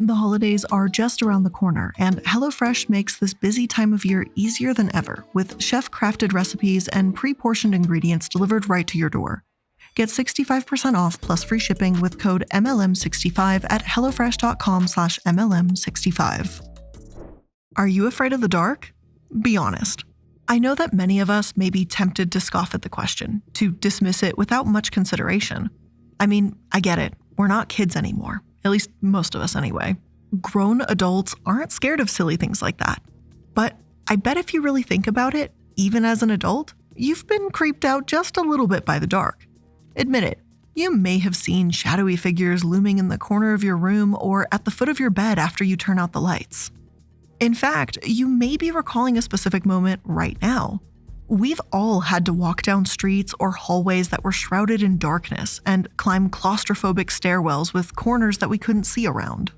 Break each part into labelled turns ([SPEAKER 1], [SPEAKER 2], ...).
[SPEAKER 1] The holidays are just around the corner, and HelloFresh makes this busy time of year easier than ever with chef-crafted recipes and pre-portioned ingredients delivered right to your door. Get 65% off plus free shipping with code MLM65 at hellofresh.com/MLM65. Are you afraid of the dark? Be honest. I know that many of us may be tempted to scoff at the question, to dismiss it without much consideration. I mean, I get it. We're not kids anymore. At least most of us anyway. Grown adults aren't scared of silly things like that. But I bet if you really think about it, even as an adult, you've been creeped out just a little bit by the dark. Admit it, you may have seen shadowy figures looming in the corner of your room or at the foot of your bed after you turn out the lights. In fact, you may be recalling a specific moment right now. We've all had to walk down streets or hallways that were shrouded in darkness and climb claustrophobic stairwells with corners that we couldn't see around.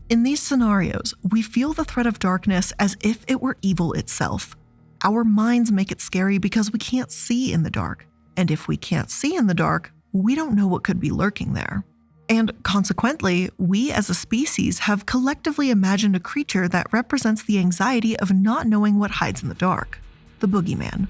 [SPEAKER 1] In these scenarios, we feel the threat of darkness as if it were evil itself. Our minds make it scary because we can't see in the dark. And if we can't see in the dark, we don't know what could be lurking there. And consequently, we as a species have collectively imagined a creature that represents the anxiety of not knowing what hides in the dark. The Boogeyman.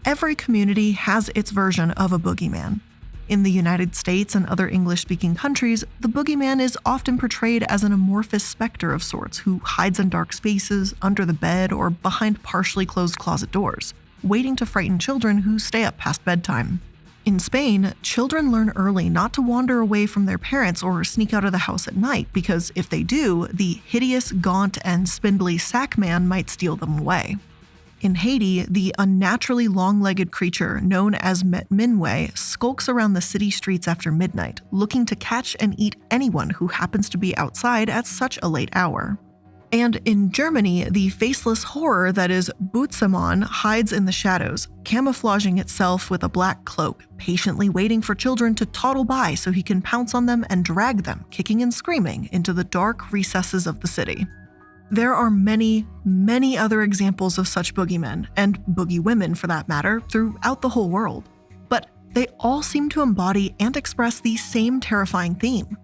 [SPEAKER 1] Every community has its version of a Boogeyman. In the United States and other English-speaking countries, the Boogeyman is often portrayed as an amorphous specter of sorts who hides in dark spaces, under the bed, or behind partially closed closet doors, waiting to frighten children who stay up past bedtime. In Spain, children learn early not to wander away from their parents or sneak out of the house at night because if they do, the hideous, gaunt, and spindly sack man might steal them away. In Haiti, the unnaturally long-legged creature known as Minwe skulks around the city streets after midnight, looking to catch and eat anyone who happens to be outside at such a late hour. And in Germany, the faceless horror that is Boogeyman hides in the shadows, camouflaging itself with a black cloak, patiently waiting for children to toddle by so he can pounce on them and drag them, kicking and screaming, into the dark recesses of the city. There are many, many other examples of such boogeymen, and boogie women for that matter, throughout the whole world. But they all seem to embody and express the same terrifying theme.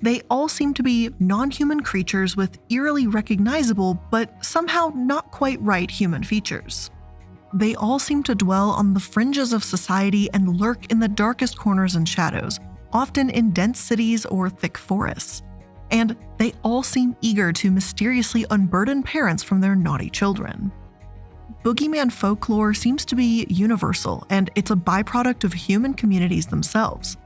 [SPEAKER 1] They all seem to be non-human creatures with eerily recognizable, but somehow not quite right human features. They all seem to dwell on the fringes of society and lurk in the darkest corners and shadows, often in dense cities or thick forests. And they all seem eager to mysteriously unburden parents from their naughty children. Boogeyman folklore seems to be universal, and it's a byproduct of human communities themselves.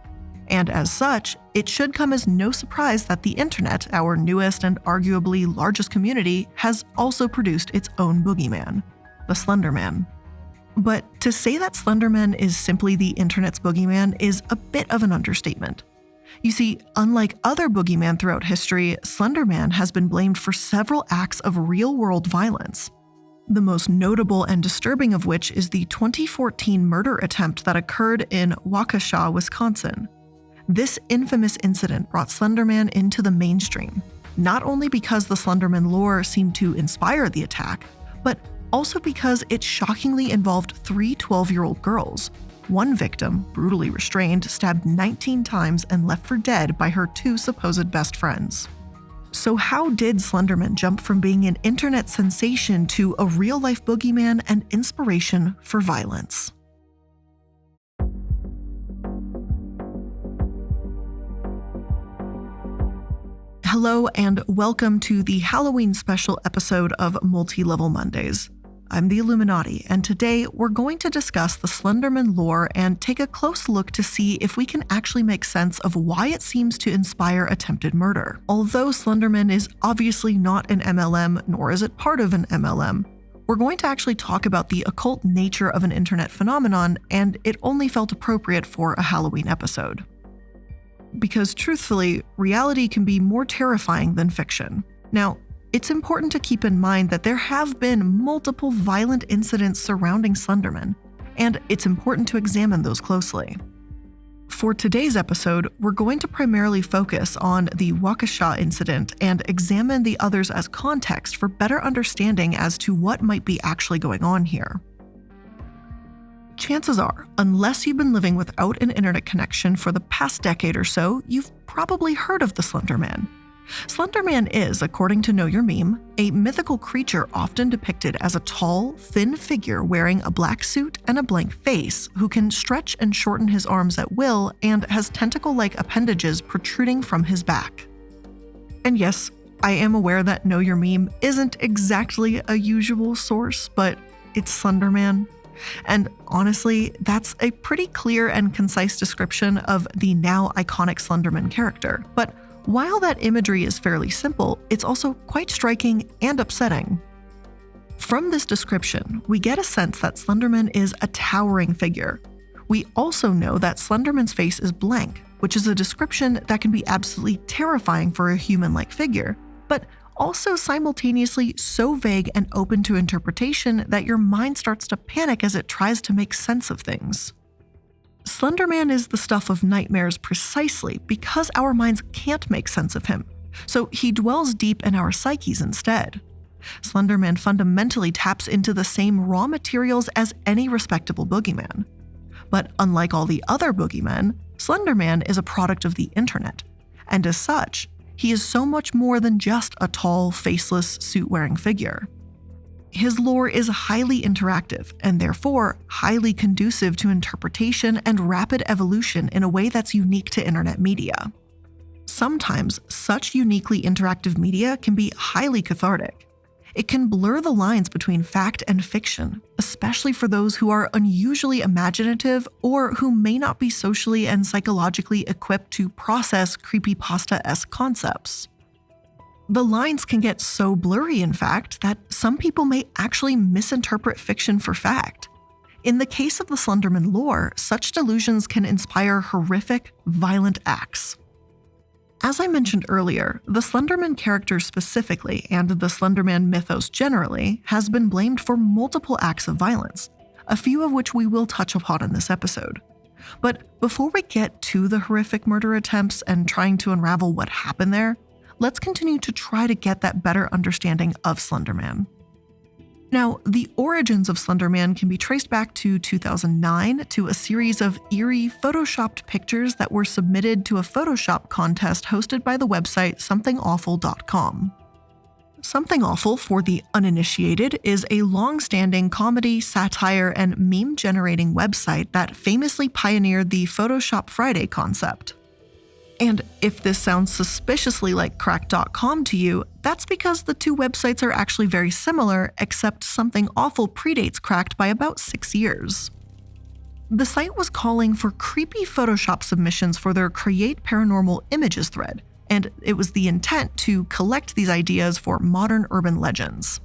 [SPEAKER 1] And as such, it should come as no surprise that the internet, our newest and arguably largest community, has also produced its own boogeyman, the Slenderman. But to say that Slenderman is simply the internet's boogeyman is a bit of an understatement. You see, unlike other boogeyman throughout history, Slenderman has been blamed for several acts of real-world violence. The most notable and disturbing of which is the 2014 murder attempt that occurred in Waukesha, Wisconsin. This infamous incident brought Slenderman into the mainstream, not only because the Slenderman lore seemed to inspire the attack, but also because it shockingly involved 3 12-year-old girls. One victim, brutally restrained, stabbed 19 times and left for dead by her 2 supposed best friends. So how did Slenderman jump from being an internet sensation to a real-life boogeyman and inspiration for violence? Hello and welcome to the Halloween special episode of Multi-Level Mondays. I'm the iilluminaughtii, and today we're going to discuss the Slenderman lore and take a close look to see if we can actually make sense of why it seems to inspire attempted murder. Although Slenderman is obviously not an MLM, nor is it part of an MLM, we're going to actually talk about the occult nature of an internet phenomenon, and it only felt appropriate for a Halloween episode. Because truthfully, reality can be more terrifying than fiction. Now, it's important to keep in mind that there have been multiple violent incidents surrounding Slenderman, and it's important to examine those closely. For today's episode, we're going to primarily focus on the Waukesha incident and examine the others as context for better understanding as to what might be actually going on here. Chances are, unless you've been living without an internet connection for the past decade or so, you've probably heard of the Slenderman. Slenderman is, according to Know Your Meme, a mythical creature often depicted as a tall, thin figure wearing a black suit and a blank face who can stretch and shorten his arms at will and has tentacle-like appendages protruding from his back. And yes, I am aware that Know Your Meme isn't exactly a usual source, but it's Slenderman. And honestly, that's a pretty clear and concise description of the now iconic Slenderman character. But while that imagery is fairly simple, it's also quite striking and upsetting. From this description, we get a sense that Slenderman is a towering figure. We also know that Slenderman's face is blank, which is a description that can be absolutely terrifying for a human-like figure, but also simultaneously so vague and open to interpretation that your mind starts to panic as it tries to make sense of things. Slenderman is the stuff of nightmares precisely because our minds can't make sense of him, so he dwells deep in our psyches instead. Slenderman fundamentally taps into the same raw materials as any respectable boogeyman. But unlike all the other boogeymen, Slenderman is a product of the internet, and as such, he is so much more than just a tall, faceless, suit-wearing figure. His lore is highly interactive and therefore highly conducive to interpretation and rapid evolution in a way that's unique to internet media. Sometimes such uniquely interactive media can be highly cathartic. It can blur the lines between fact and fiction, especially for those who are unusually imaginative or who may not be socially and psychologically equipped to process creepypasta-esque concepts. The lines can get so blurry, in fact, that some people may actually misinterpret fiction for fact. In the case of the Slenderman lore, such delusions can inspire horrific, violent acts. As I mentioned earlier, the Slenderman character specifically, and the Slenderman mythos generally, has been blamed for multiple acts of violence, a few of which we will touch upon in this episode. But before we get to the horrific murder attempts and trying to unravel what happened there, let's continue to try to get that better understanding of Slenderman. Now, the origins of Slenderman can be traced back to 2009 to a series of eerie photoshopped pictures that were submitted to a Photoshop contest hosted by the website somethingawful.com. Something Awful, for the uninitiated, is a long-standing comedy, satire, and meme-generating website that famously pioneered the Photoshop Friday concept. And if this sounds suspiciously like crack.com to you, that's because the two websites are actually very similar, except Something Awful predates Cracked by about 6 years. The site was calling for creepy Photoshop submissions for their Create Paranormal Images thread, and it was the intent to collect these ideas for modern urban legends.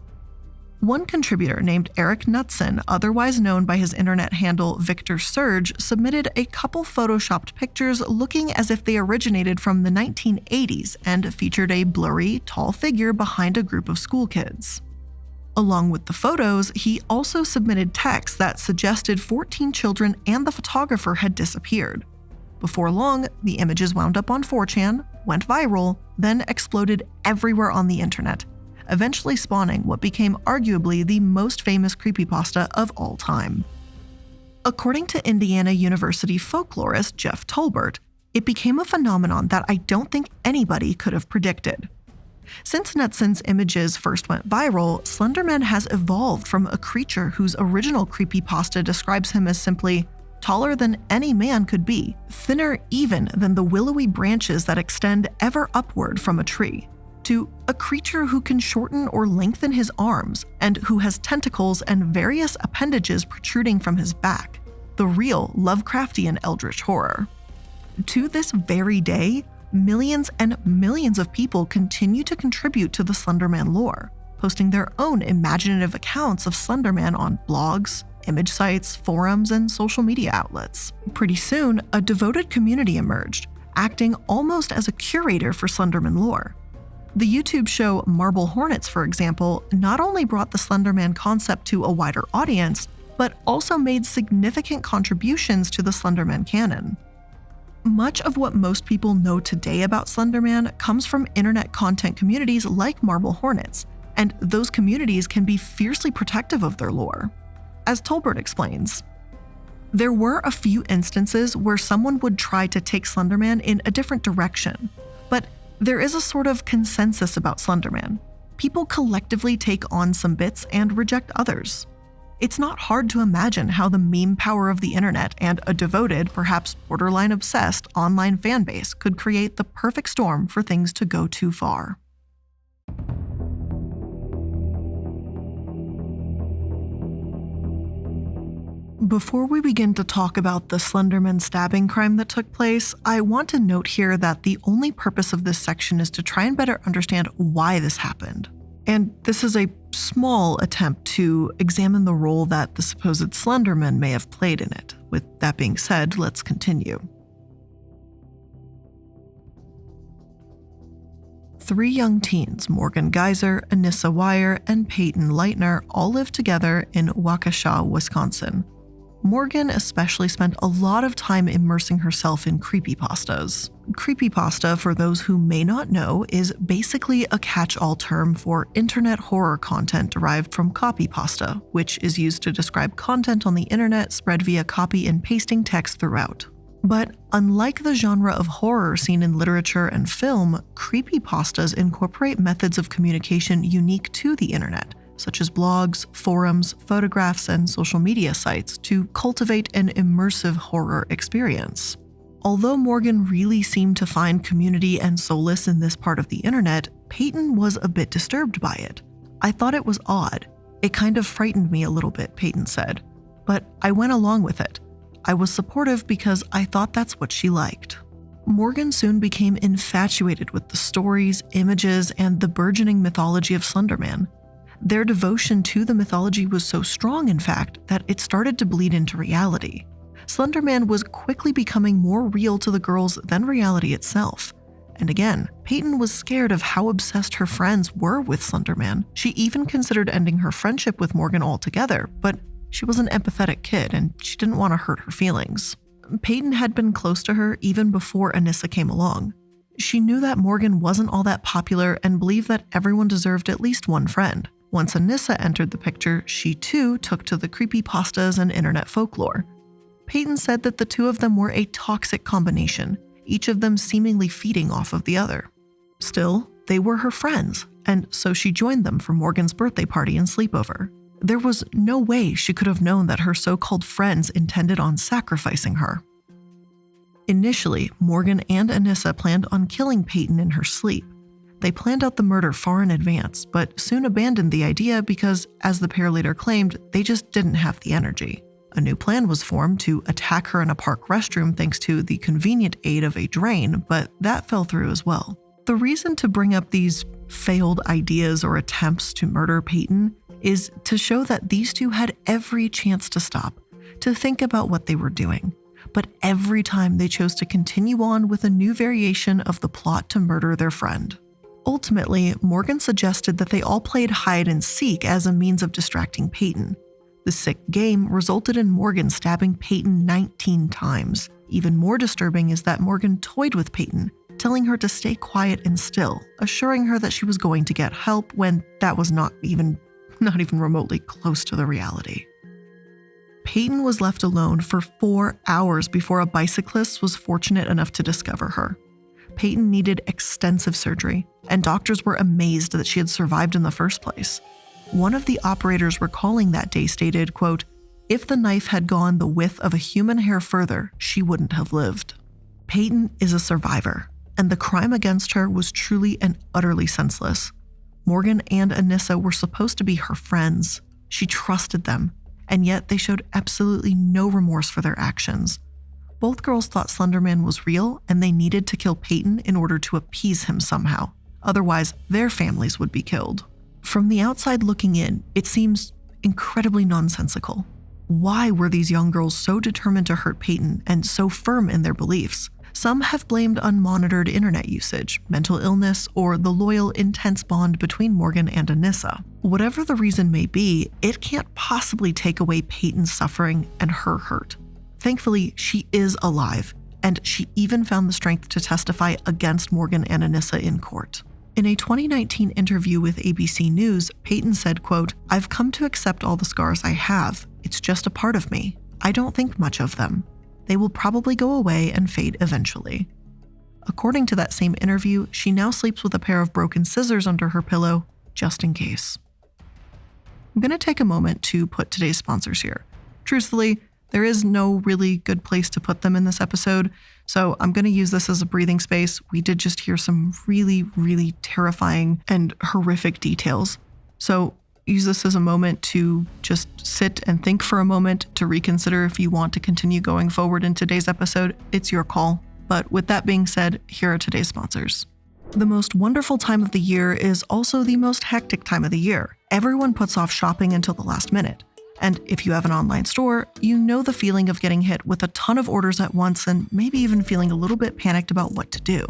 [SPEAKER 1] One contributor named Eric Knutson, otherwise known by his internet handle Victor Surge, submitted a couple photoshopped pictures looking as if they originated from the 1980s and featured a blurry, tall figure behind a group of school kids. Along with the photos, he also submitted text that suggested 14 children and the photographer had disappeared. Before long, the images wound up on 4chan, went viral, then exploded everywhere on the internet, eventually spawning what became arguably the most famous creepypasta of all time. According to Indiana University folklorist Jeff Tolbert, it became a phenomenon that I don't think anybody could have predicted. Since Knutson's images first went viral, Slenderman has evolved from a creature whose original creepypasta describes him as simply taller than any man could be, thinner even than the willowy branches that extend ever upward from a tree, to a creature who can shorten or lengthen his arms and who has tentacles and various appendages protruding from his back, the real Lovecraftian eldritch horror. To this very day, millions and millions of people continue to contribute to the Slenderman lore, posting their own imaginative accounts of Slenderman on blogs, image sites, forums, and social media outlets. Pretty soon, a devoted community emerged, acting almost as a curator for Slenderman lore. The YouTube show Marble Hornets, for example, not only brought the Slenderman concept to a wider audience, but also made significant contributions to the Slenderman canon. Much of what most people know today about Slenderman comes from internet content communities like Marble Hornets, and those communities can be fiercely protective of their lore. As Tolbert explains, there were a few instances where someone would try to take Slenderman in a different direction, but There is a sort of consensus about Slenderman. People collectively take on some bits and reject others. It's not hard to imagine how the meme power of the internet and a devoted, perhaps borderline obsessed, online fanbase could create the perfect storm for things to go too far. Before we begin to talk about the Slenderman stabbing crime that took place, I want to note here that the only purpose of this section is to try and better understand why this happened. And this is a small attempt to examine the role that the supposed Slenderman may have played in it. With that being said, let's continue. 3 young teens, Morgan Geyser, Anissa Weier, and Peyton Leitner, all lived together in Waukesha, Wisconsin. Morgan especially spent a lot of time immersing herself in creepypastas. Creepypasta, for those who may not know, is basically a catch-all term for internet horror content derived from copypasta, which is used to describe content on the internet spread via copy and pasting text throughout. But unlike the genre of horror seen in literature and film, creepypastas incorporate methods of communication unique to the internet, such as blogs, forums, photographs, and social media sites, to cultivate an immersive horror experience. Although Morgan really seemed to find community and solace in this part of the internet, Peyton was a bit disturbed by it. "I thought it was odd. It kind of frightened me a little bit," Peyton said. "But I went along with it. I was supportive because I thought that's what she liked." Morgan soon became infatuated with the stories, images, and the burgeoning mythology of Slenderman. Their devotion to the mythology was so strong, in fact, that it started to bleed into reality. Slenderman was quickly becoming more real to the girls than reality itself. And again, Peyton was scared of how obsessed her friends were with Slenderman. She even considered ending her friendship with Morgan altogether, but she was an empathetic kid and she didn't want to hurt her feelings. Peyton had been close to her even before Anissa came along. She knew that Morgan wasn't all that popular and believed that everyone deserved at least one friend. Once Anissa entered the picture, she too took to the creepypastas and internet folklore. Peyton said that the two of them were a toxic combination, each of them seemingly feeding off of the other. Still, they were her friends, and so she joined them for Morgan's birthday party and sleepover. There was no way she could have known that her so-called friends intended on sacrificing her. Initially, Morgan and Anissa planned on killing Peyton in her sleep. They planned out the murder far in advance, but soon abandoned the idea because, as the pair later claimed, they just didn't have the energy. A new plan was formed to attack her in a park restroom thanks to the convenient aid of a drain, but that fell through as well. The reason to bring up these failed ideas or attempts to murder Peyton is to show that these two had every chance to stop, to think about what they were doing. But every time they chose to continue on with a new variation of the plot to murder their friend. Ultimately, Morgan suggested that they all played hide and seek as a means of distracting Peyton. The sick game resulted in Morgan stabbing Peyton 19 times. Even more disturbing is that Morgan toyed with Peyton, telling her to stay quiet and still, assuring her that she was going to get help when that was not even remotely close to the reality. Peyton was left alone for 4 hours before a bicyclist was fortunate enough to discover her. Peyton needed extensive surgery, and doctors were amazed that she had survived in the first place. One of the operators recalling that day stated, quote, "If the knife had gone the width of a human hair further, she wouldn't have lived." Peyton is a survivor, and the crime against her was truly and utterly senseless. Morgan and Anissa were supposed to be her friends. She trusted them, and yet they showed absolutely no remorse for their actions. Both girls thought Slenderman was real, and they needed to kill Peyton in order to appease him somehow. Otherwise, their families would be killed. From the outside looking in, it seems incredibly nonsensical. Why were these young girls so determined to hurt Peyton and so firm in their beliefs? Some have blamed unmonitored internet usage, mental illness, or the loyal, intense bond between Morgan and Anissa. Whatever the reason may be, it can't possibly take away Peyton's suffering and her hurt. Thankfully, she is alive, and she even found the strength to testify against Morgan and Anissa in court. In a 2019 interview with ABC News, Peyton said, quote, "I've come to accept all the scars I have. It's just a part of me. I don't think much of them. They will probably go away and fade eventually." According to that same interview, she now sleeps with a pair of broken scissors under her pillow, just in case. I'm going to take a moment to put today's sponsors here. Truthfully, there is no really good place to put them in this episode, so I'm going to use this as a breathing space. We did just hear some really, really terrifying and horrific details. So use this as a moment to just sit and think for a moment to reconsider if you want to continue going forward in today's episode. It's your call. But with that being said, here are today's sponsors. The most wonderful time of the year is also the most hectic time of the year. Everyone puts off shopping until the last minute. And if you have an online store, you know the feeling of getting hit with a ton of orders at once and maybe even feeling a little bit panicked about what to do.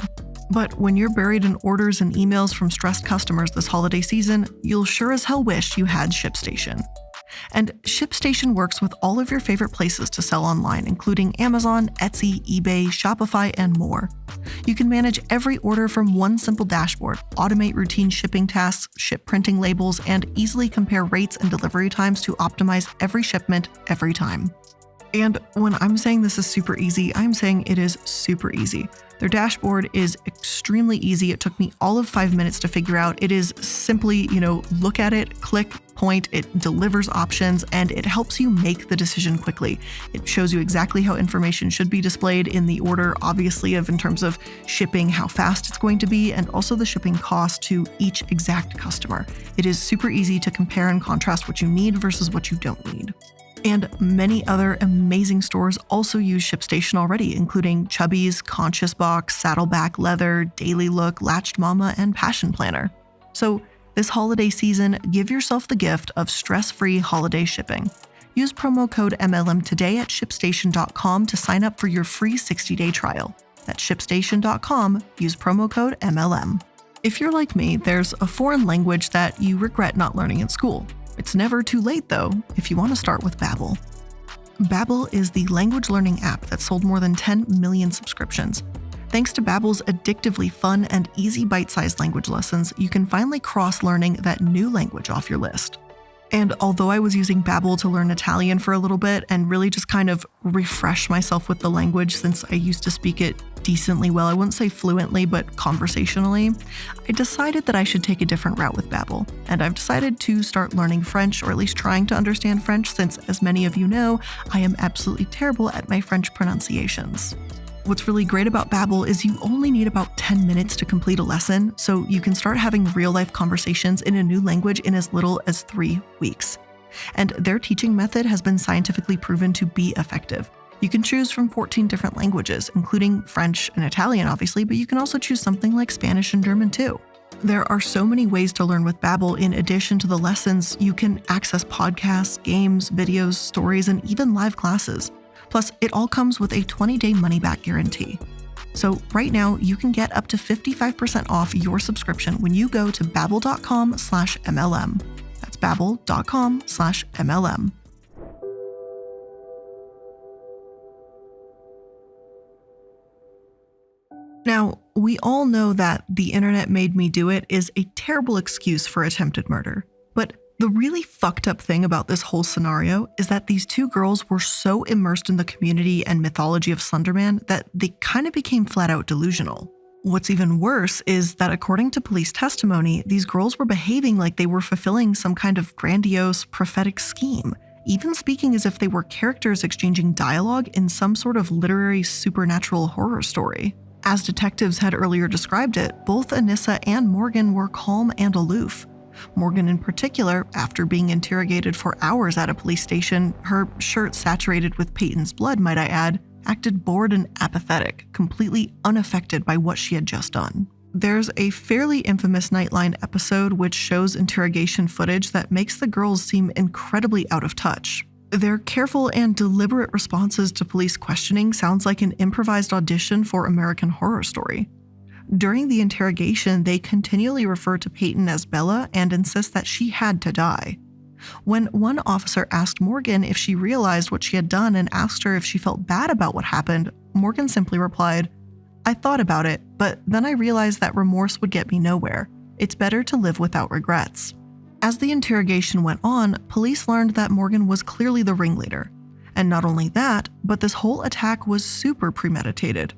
[SPEAKER 1] But when you're buried in orders and emails from stressed customers this holiday season, you'll sure as hell wish you had ShipStation. And ShipStation works with all of your favorite places to sell online, including Amazon, Etsy, eBay, Shopify, and more. You can manage every order from one simple dashboard, automate routine shipping tasks, ship printing labels, and easily compare rates and delivery times to optimize every shipment every time. And when I'm saying this is super easy, I'm saying it is super easy. Their dashboard is extremely easy. It took me all of 5 minutes to figure out. It is simply, look at it, click, point, it delivers options, and it helps you make the decision quickly. It shows you exactly how information should be displayed in the order, obviously, in terms of shipping, how fast it's going to be, and also the shipping cost to each exact customer. It is super easy to compare and contrast what you need versus what you don't need. And many other amazing stores also use ShipStation already, including Chubby's, Conscious Box, Saddleback Leather, Daily Look, Latched Mama, and Passion Planner. So this holiday season, give yourself the gift of stress-free holiday shipping. Use promo code MLM today at ShipStation.com to sign up for your free 60-day trial. That's ShipStation.com, use promo code MLM. If you're like me, there's a foreign language that you regret not learning in school. It's never too late, though, if you want to start with Babbel. Babbel is the language learning app that sold more than 10 million subscriptions. Thanks to Babbel's addictively fun and easy bite-sized language lessons, you can finally cross learning that new language off your list. And although I was using Babbel to learn Italian for a little bit and really just kind of refresh myself with the language since I used to speak it decently well, I wouldn't say fluently, but conversationally, I decided that I should take a different route with Babbel. And I've decided to start learning French, or at least trying to understand French, since, as many of you know, I am absolutely terrible at my French pronunciations. What's really great about Babbel is you only need about 10 minutes to complete a lesson, so you can start having real-life conversations in a new language in as little as 3 weeks. And their teaching method has been scientifically proven to be effective. You can choose from 14 different languages, including French and Italian, obviously, but you can also choose something like Spanish and German too. There are so many ways to learn with Babbel. In addition to the lessons, you can access podcasts, games, videos, stories, and even live classes. Plus, it all comes with a 20-day money-back guarantee. So right now, you can get up to 55% off your subscription when you go to babbel.com/MLM. That's babbel.com/MLM. Now, we all know that "the internet made me do it" is a terrible excuse for attempted murder. But the really fucked up thing about this whole scenario is that these two girls were so immersed in the community and mythology of Slenderman that they kind of became flat out delusional. What's even worse is that according to police testimony, these girls were behaving like they were fulfilling some kind of grandiose prophetic scheme, even speaking as if they were characters exchanging dialogue in some sort of literary supernatural horror story. As detectives had earlier described it, both Anissa and Morgan were calm and aloof. Morgan in particular, after being interrogated for hours at a police station, her shirt saturated with Peyton's blood, might I add, acted bored and apathetic, completely unaffected by what she had just done. There's a fairly infamous Nightline episode which shows interrogation footage that makes the girls seem incredibly out of touch. Their careful and deliberate responses to police questioning sounds like an improvised audition for American Horror Story. During the interrogation, they continually refer to Peyton as Bella and insist that she had to die. When one officer asked Morgan if she realized what she had done and asked her if she felt bad about what happened, Morgan simply replied, "I thought about it, but then I realized that remorse would get me nowhere. It's better to live without regrets." As the interrogation went on, police learned that Morgan was clearly the ringleader. And not only that, but this whole attack was super premeditated.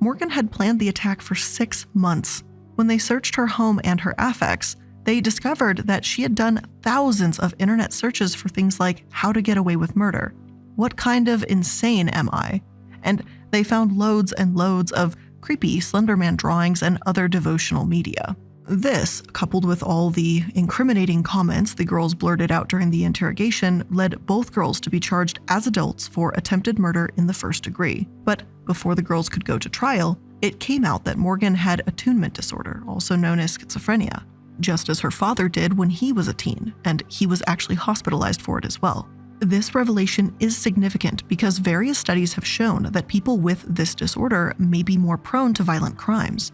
[SPEAKER 1] Morgan had planned the attack for 6 months. When they searched her home and her affects, they discovered that she had done thousands of internet searches for things like how to get away with murder. What kind of insane am I? And they found loads and loads of creepy Slenderman drawings and other devotional media. This, coupled with all the incriminating comments the girls blurted out during the interrogation, led both girls to be charged as adults for attempted murder in the first degree. But before the girls could go to trial, it came out that Morgan had attunement disorder, also known as schizophrenia, just as her father did when he was a teen, and he was actually hospitalized for it as well. This revelation is significant because various studies have shown that people with this disorder may be more prone to violent crimes.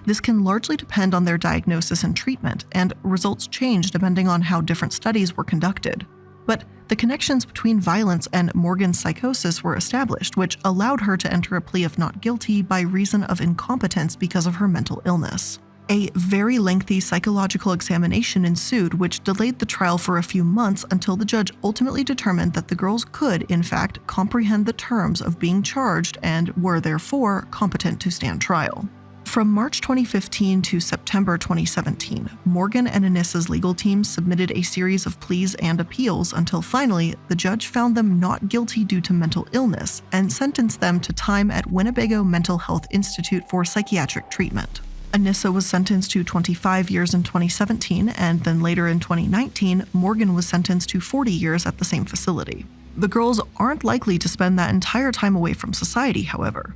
[SPEAKER 1] This can largely depend on their diagnosis and treatment, and results change depending on how different studies were conducted. But the connections between violence and Morgan's psychosis were established, which allowed her to enter a plea of not guilty by reason of incompetence because of her mental illness. A very lengthy psychological examination ensued, which delayed the trial for a few months until the judge ultimately determined that the girls could, in fact, comprehend the terms of being charged and were therefore competent to stand trial. From March 2015 to September 2017, Morgan and Anissa's legal teams submitted a series of pleas and appeals until finally the judge found them not guilty due to mental illness and sentenced them to time at Winnebago Mental Health Institute for psychiatric treatment. Anissa was sentenced to 25 years in 2017, and then later in 2019, Morgan was sentenced to 40 years at the same facility. The girls aren't likely to spend that entire time away from society, however.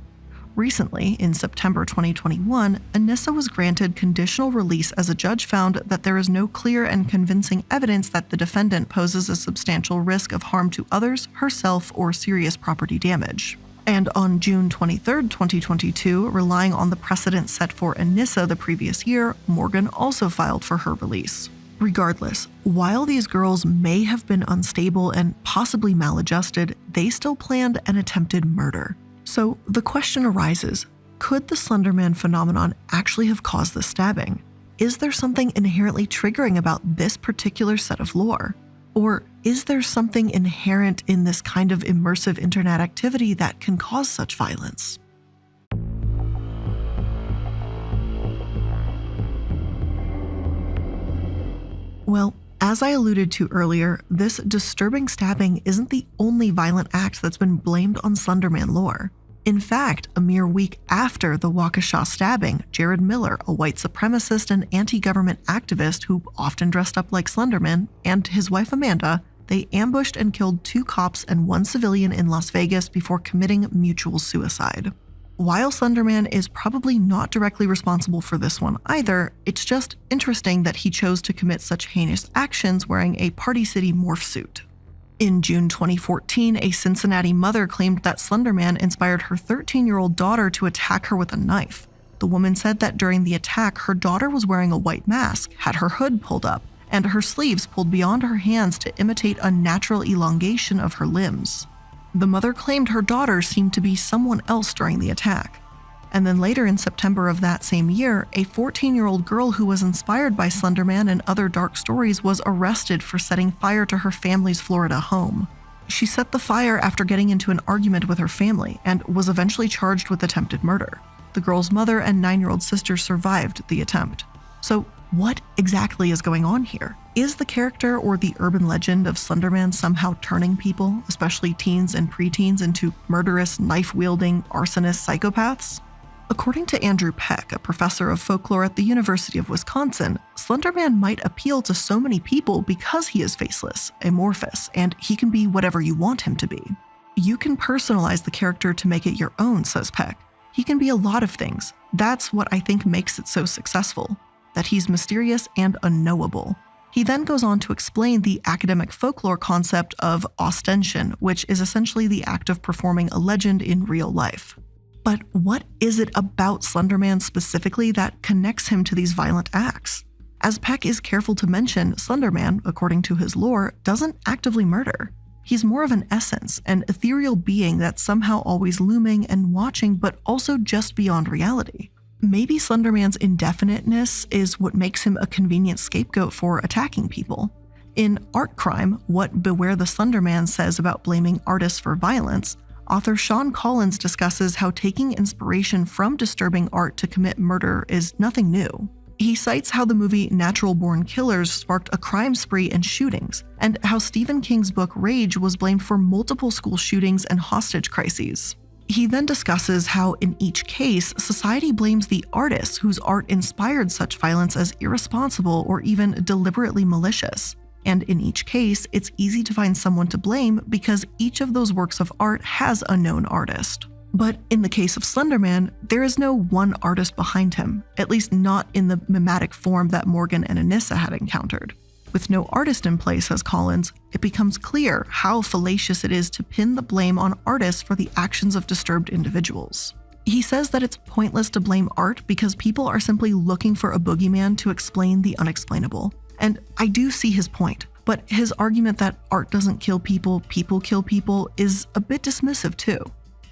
[SPEAKER 1] Recently, in September 2021, Anissa was granted conditional release as a judge found that there is no clear and convincing evidence that the defendant poses a substantial risk of harm to others, herself, or serious property damage. And on June 23, 2022, relying on the precedent set for Anissa the previous year, Morgan also filed for her release. Regardless, while these girls may have been unstable and possibly maladjusted, they still planned an attempted murder. So the question arises, could the Slenderman phenomenon actually have caused the stabbing? Is there something inherently triggering about this particular set of lore? Or is there something inherent in this kind of immersive internet activity that can cause such violence? Well, as I alluded to earlier, this disturbing stabbing isn't the only violent act that's been blamed on Slenderman lore. In fact, a mere week after the Waukesha stabbing, Jared Miller, a white supremacist and anti-government activist who often dressed up like Slenderman, and his wife Amanda, they ambushed and killed 2 cops and 1 civilian in Las Vegas before committing mutual suicide. While Slenderman is probably not directly responsible for this one either, it's just interesting that he chose to commit such heinous actions wearing a Party City morph suit. In June 2014, a Cincinnati mother claimed that Slenderman inspired her 13-year-old daughter to attack her with a knife. The woman said that during the attack, her daughter was wearing a white mask, had her hood pulled up, and her sleeves pulled beyond her hands to imitate a natural elongation of her limbs. The mother claimed her daughter seemed to be someone else during the attack. And then later in September of that same year, a 14-year-old girl who was inspired by Slenderman and other dark stories was arrested for setting fire to her family's Florida home. She set the fire after getting into an argument with her family and was eventually charged with attempted murder. The girl's mother and 9-year-old sister survived the attempt. So what exactly is going on here? Is the character or the urban legend of Slenderman somehow turning people, especially teens and preteens, into murderous, knife-wielding, arsonist psychopaths? According to Andrew Peck, a professor of folklore at the University of Wisconsin, Slenderman might appeal to so many people because he is faceless, amorphous, and he can be whatever you want him to be. You can personalize the character to make it your own, says Peck. He can be a lot of things. That's what I think makes it so successful, that he's mysterious and unknowable. He then goes on to explain the academic folklore concept of ostension, which is essentially the act of performing a legend in real life. But what is it about Slenderman specifically that connects him to these violent acts? As Peck is careful to mention, Slenderman, according to his lore, doesn't actively murder. He's more of an essence, an ethereal being that's somehow always looming and watching, but also just beyond reality. Maybe Slenderman's indefiniteness is what makes him a convenient scapegoat for attacking people. In Art Crime, What Beware the Slenderman says about blaming artists for violence, author Sean Collins discusses how taking inspiration from disturbing art to commit murder is nothing new. He cites how the movie Natural Born Killers sparked a crime spree and shootings, and how Stephen King's book Rage was blamed for multiple school shootings and hostage crises. He then discusses how, in each case, society blames the artists whose art inspired such violence as irresponsible or even deliberately malicious. And in each case, it's easy to find someone to blame because each of those works of art has a known artist. But in the case of Slenderman, there is no one artist behind him, at least not in the mimetic form that Morgan and Anissa had encountered. With no artist in place, says Collins, it becomes clear how fallacious it is to pin the blame on artists for the actions of disturbed individuals. He says that it's pointless to blame art because people are simply looking for a boogeyman to explain the unexplainable. And I do see his point, but his argument that art doesn't kill people, people kill people is a bit dismissive too.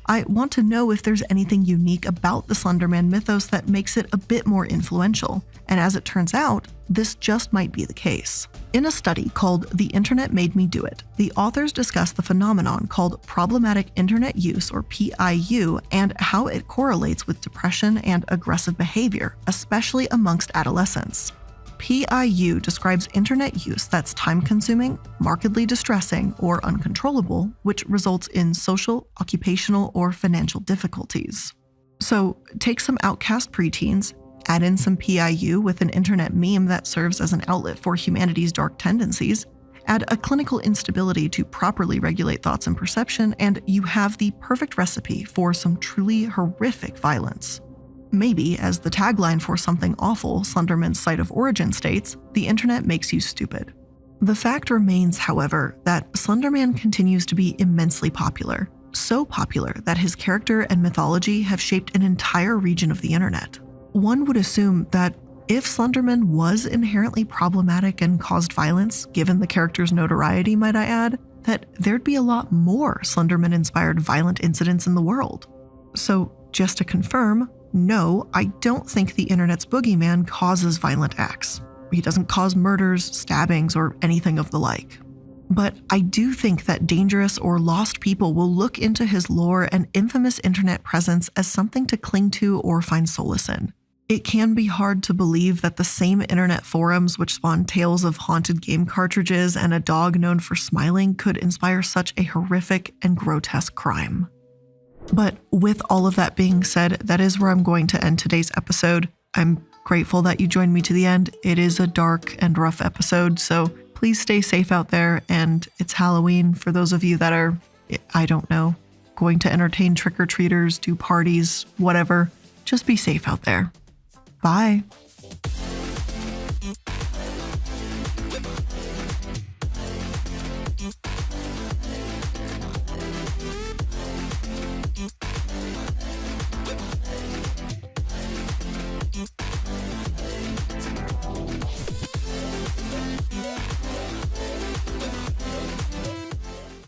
[SPEAKER 1] I want to know if there's anything unique about the Slenderman mythos that makes it a bit more influential, and as it turns out, this just might be the case. In a study called The Internet Made Me Do It, the authors discuss the phenomenon called problematic internet use, or PIU, and how it correlates with depression and aggressive behavior, especially amongst adolescents. PIU describes internet use that's time-consuming, markedly distressing, or uncontrollable, which results in social, occupational, or financial difficulties. So, take some outcast preteens, add in some PIU with an internet meme that serves as an outlet for humanity's dark tendencies, add a clinical instability to properly regulate thoughts and perception, and you have the perfect recipe for some truly horrific violence. Maybe, as the tagline for Something Awful, Slenderman's site of origin states, the internet makes you stupid. The fact remains, however, that Slenderman continues to be immensely popular, so popular that his character and mythology have shaped an entire region of the internet. One would assume that if Slenderman was inherently problematic and caused violence, given the character's notoriety, might I add, that there'd be a lot more Slenderman-inspired violent incidents in the world. So, just to confirm, no, I don't think the internet's boogeyman causes violent acts. He doesn't cause murders, stabbings, or anything of the like. But I do think that dangerous or lost people will look into his lore and infamous internet presence as something to cling to or find solace in. It can be hard to believe that the same internet forums which spawned tales of haunted game cartridges and a dog known for smiling could inspire such a horrific and grotesque crime. But with all of that being said, that is where I'm going to end today's episode. I'm grateful that you joined me to the end. It is a dark and rough episode, so please stay safe out there. And it's Halloween for those of you that are, I don't know, going to entertain trick-or-treaters, do parties, whatever. Just be safe out there. Bye.